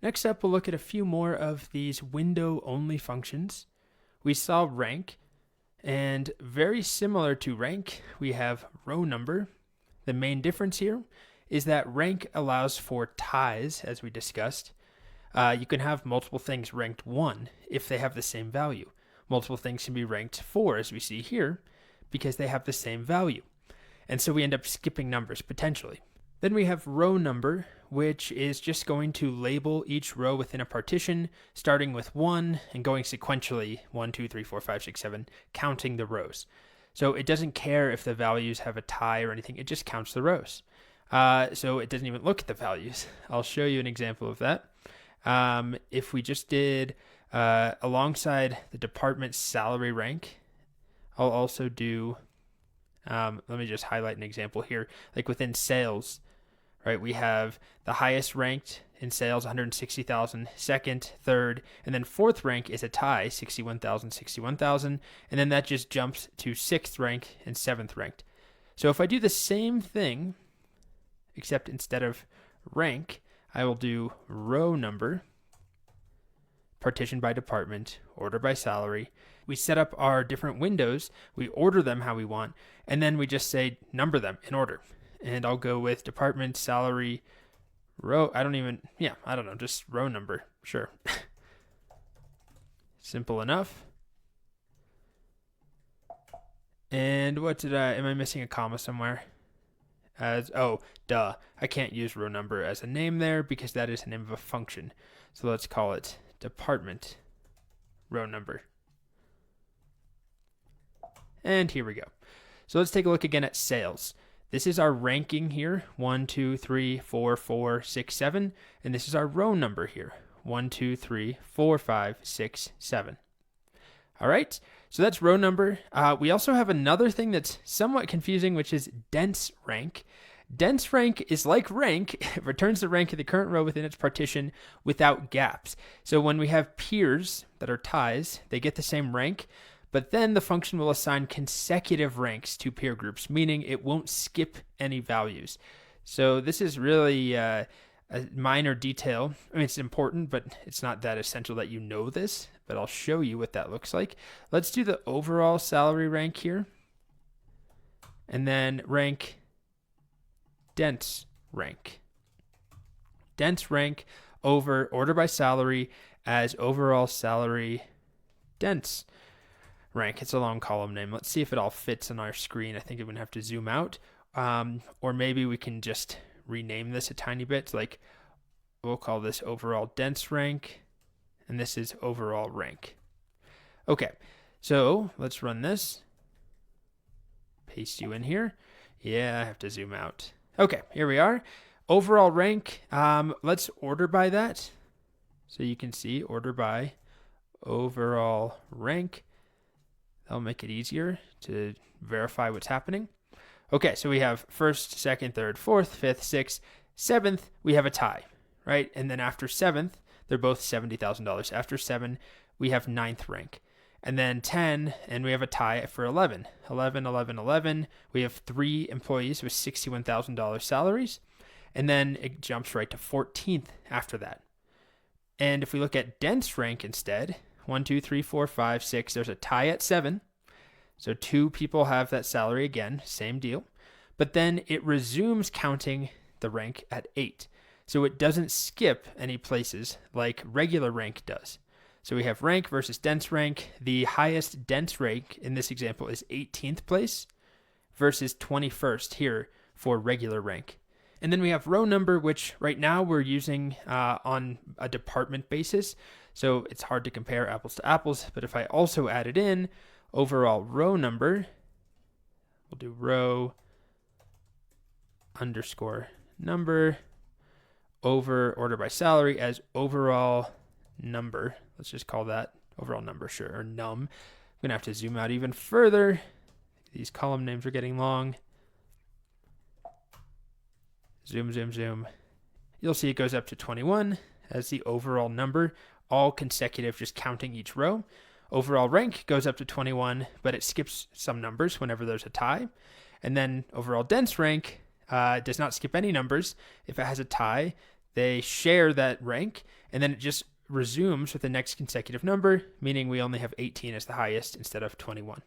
Next up, we'll look at a few more of these window-only functions. We saw rank, and very similar to rank, we have row number. The main difference here is that rank allows for ties, as we discussed. You can have multiple things ranked 1 if they have the same value. Multiple things can be ranked 4, as we see here, because they have the same value. And so we end up skipping numbers, potentially. Then we have row number, which is just going to label each row within a partition, starting with 1 and going sequentially 1, 2, 3, 4, 5, 6, 7, counting the rows. So it doesn't care if the values have a tie or anything, it just counts the rows. So it doesn't even look at the values. I'll show you an example of that. If we just did alongside the department salary rank, I'll also do, let me just highlight an example here, like within sales, right? We have the highest ranked in sales, 160,000, second, third, and then fourth rank is a tie, 61,000, 61,000, and then that just jumps to sixth rank and seventh ranked. So if I do the same thing, except instead of rank, I will do row number, partition by department, order by salary. We set up our different windows, we order them how we want, and then we just say number them in order. And I'll go with department, salary, row, I don't know, just row number, sure. Simple enough. And am I missing a comma somewhere? I can't use row number as a name there because that is the name of a function. So let's call it department row number. And here we go. So let's take a look again at sales. This is our ranking here, 1, 2, 3, 4, 4, 6, 7. And this is our row number here, 1, 2, 3, 4, 5, 6, 7. All right, so that's row number. We also have another thing that's somewhat confusing, which is dense rank. Dense rank is like rank, it returns the rank of the current row within its partition without gaps. So when we have peers that are ties, they get the same rank, but then the function will assign consecutive ranks to peer groups, meaning it won't skip any values. So this is really a minor detail. I mean, it's important, but it's not that essential that you know this, but I'll show you what that looks like. Let's do the overall salary rank here, and then rank dense rank. Dense rank over order by salary as overall salary dense rank. It's a long column name. Let's see if it all fits on our screen. I think I'm going to have to zoom out. Or maybe we can just rename this a tiny bit. Like we'll call this overall dense rank, and this is overall rank. Okay, so let's run this. Paste you in here. Yeah, I have to zoom out. Okay, here we are. Overall rank, let's order by that. So you can see order by overall rank. That'll make it easier to verify what's happening. Okay, so we have first, second, third, fourth, fifth, sixth, seventh, we have a tie, right? And then after seventh, they're both $70,000. After 7, we have ninth rank. And then 10, and we have a tie for 11. 11, 11, 11. We have 3 employees with $61,000 salaries. And then it jumps right to 14th after that. And if we look at dense rank instead, 1, 2, 3, 4, 5, 6, there's a tie at 7. So 2 people have that salary again, same deal. But then it resumes counting the rank at 8. So it doesn't skip any places like regular rank does. So we have rank versus dense rank. The highest dense rank in this example is 18th place versus 21st here for regular rank. And then we have row number, which right now we're using on a department basis. So it's hard to compare apples to apples. But if I also added in overall row number, we'll do row underscore number over order by salary as overall number. Let's just call that overall number, sure, or num. I'm going to have to zoom out even further. These column names are getting long. Zoom, zoom, zoom. You'll see it goes up to 21 as the overall number, all consecutive, just counting each row. Overall rank goes up to 21, but it skips some numbers whenever there's a tie. And then overall dense rank does not skip any numbers. If it has a tie, they share that rank, and then it just resumes with the next consecutive number, meaning we only have 18 as the highest instead of 21.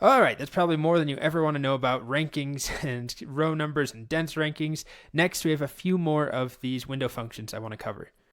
All right, that's probably more than you ever want to know about rankings and row numbers and dense rankings. Next, we have a few more of these window functions I want to cover.